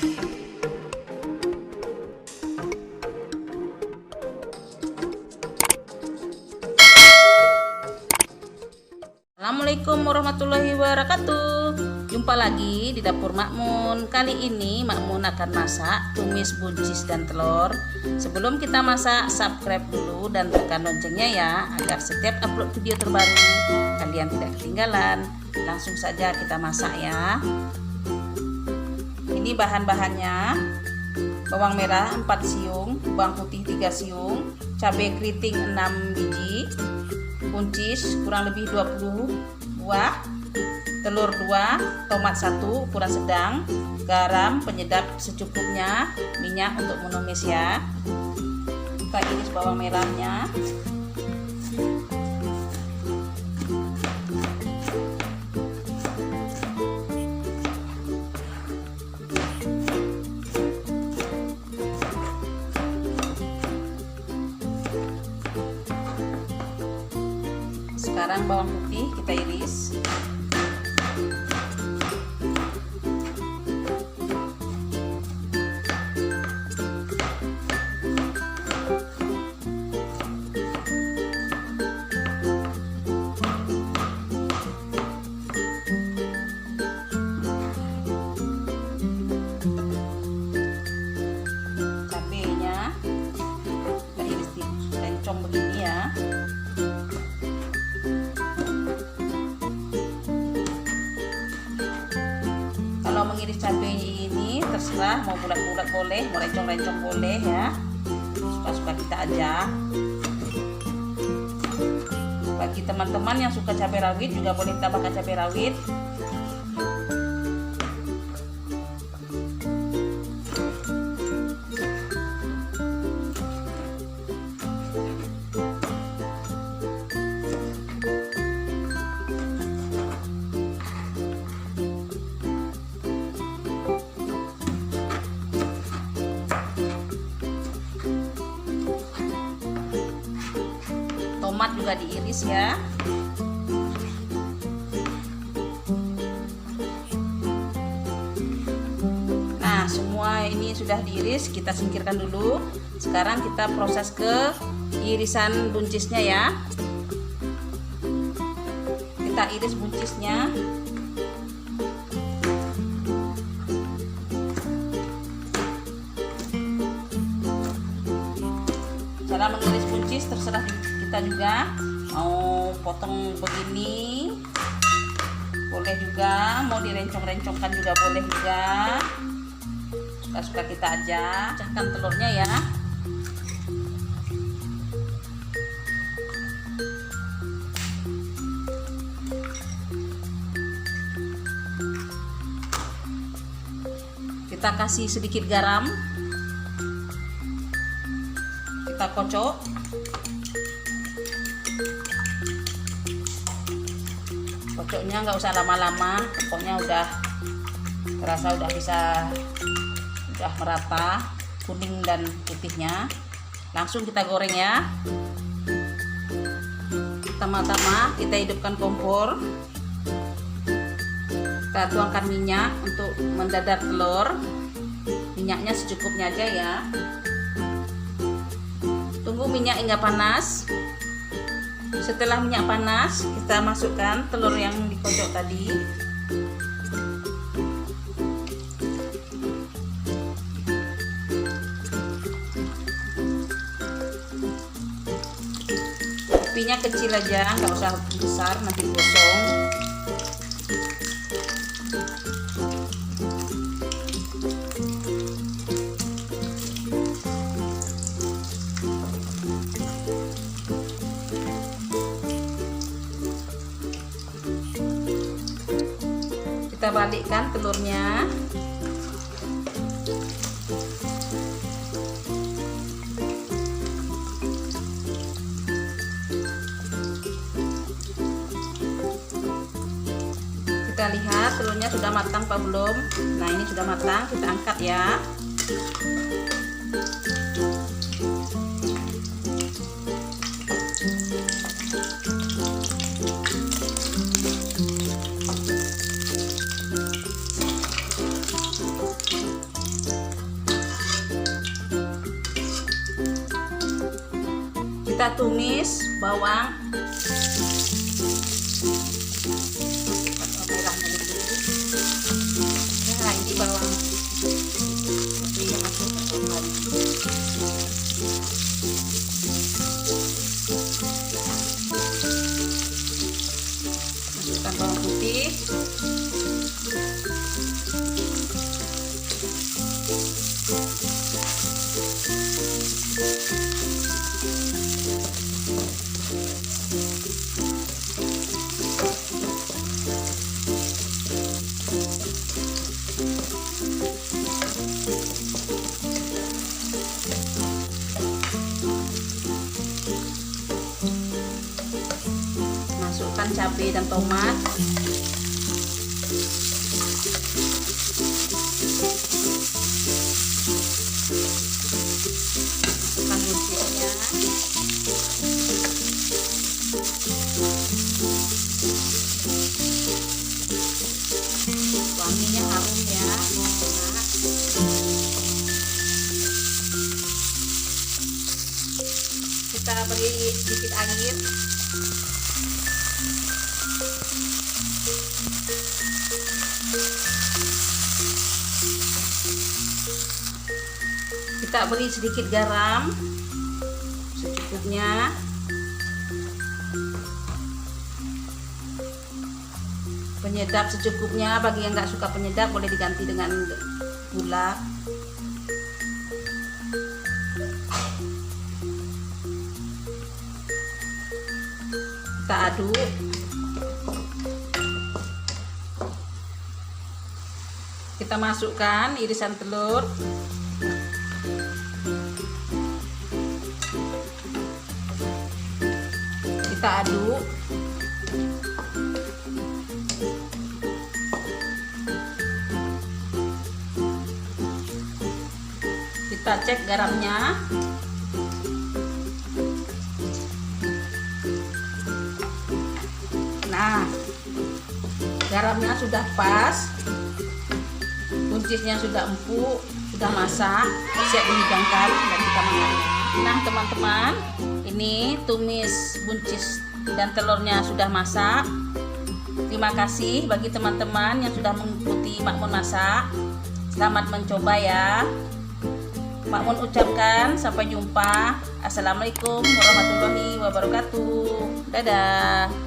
Assalamualaikum warahmatullahi wabarakatuh. Jumpa lagi di dapur Makmun. Kali ini Makmun akan masak tumis buncis dan telur. Sebelum kita masak, subscribe dulu dan tekan loncengnya ya, agar setiap upload video terbaru kalian tidak ketinggalan. Langsung saja kita masak ya. Ini bahan-bahannya: bawang merah 4 siung, bawang putih 3 siung, cabai keriting 6 biji, buncis kurang lebih 20 buah, telur 2, tomat 1 ukuran sedang, garam penyedap secukupnya, minyak untuk menumis ya. Kita iris bawang merahnya. Sekarang bawang putih kita iris. Cabenya kita iris rencong begini ya. Kalau mengiris cabai ini terserah, mau bulat-bulat boleh, mau rencong-rencong boleh ya, suka-suka kita aja. Bagi teman-teman yang suka cabai rawit juga boleh tambahkan cabai rawit. Tomat juga diiris ya. Nah, semua ini sudah diiris, kita singkirkan dulu. Sekarang kita proses ke irisan buncisnya ya. Kita iris buncisnya. Cara mengiris buncis terserah kita juga, mau potong begini boleh juga, mau direncong-rencongkan juga boleh juga, suka-suka kita aja. Pecahkan telurnya ya. Kita kasih sedikit garam, kita kocok. Kocoknya nggak usah lama-lama, pokoknya udah terasa udah merata kuning dan putihnya. Langsung kita goreng ya. Pertama-tama kita hidupkan kompor, kita tuangkan minyak untuk mendadar telur. Minyaknya secukupnya aja ya. Tunggu minyak hingga panas. Setelah minyak panas, kita masukkan telur yang dikocok tadi. Apinya kecil aja, nggak usah besar, nanti gosong. Kita balikkan telurnya. Kita lihat telurnya sudah matang apa belum. Nah, ini sudah matang, kita angkat ya. Kita tumis bawang merahnya dulu. Nah, ini bawang ini masuk masukkan bawang putih, masukkan cabai dan tomat, masukkan buncisnya, wanginya harum ya, enak. Kita beri sedikit air. Kita beri sedikit garam secukupnya. Penyedap secukupnya, bagi yang nggak suka penyedap boleh diganti dengan gula. Kita aduk. Kita masukkan irisan telur. Kita aduk. Kita cek garamnya. Nah, garamnya sudah pas, buncisnya sudah empuk, sudah masak, siap dihidangkan dan kita makan. Nah teman-teman, ini tumis buncis dan telurnya sudah masak. Terima kasih bagi teman-teman yang sudah mengikuti Mak Mun masak. Selamat mencoba ya. Mak Mun ucapkan sampai jumpa. Assalamualaikum warahmatullahi wabarakatuh. Dadah.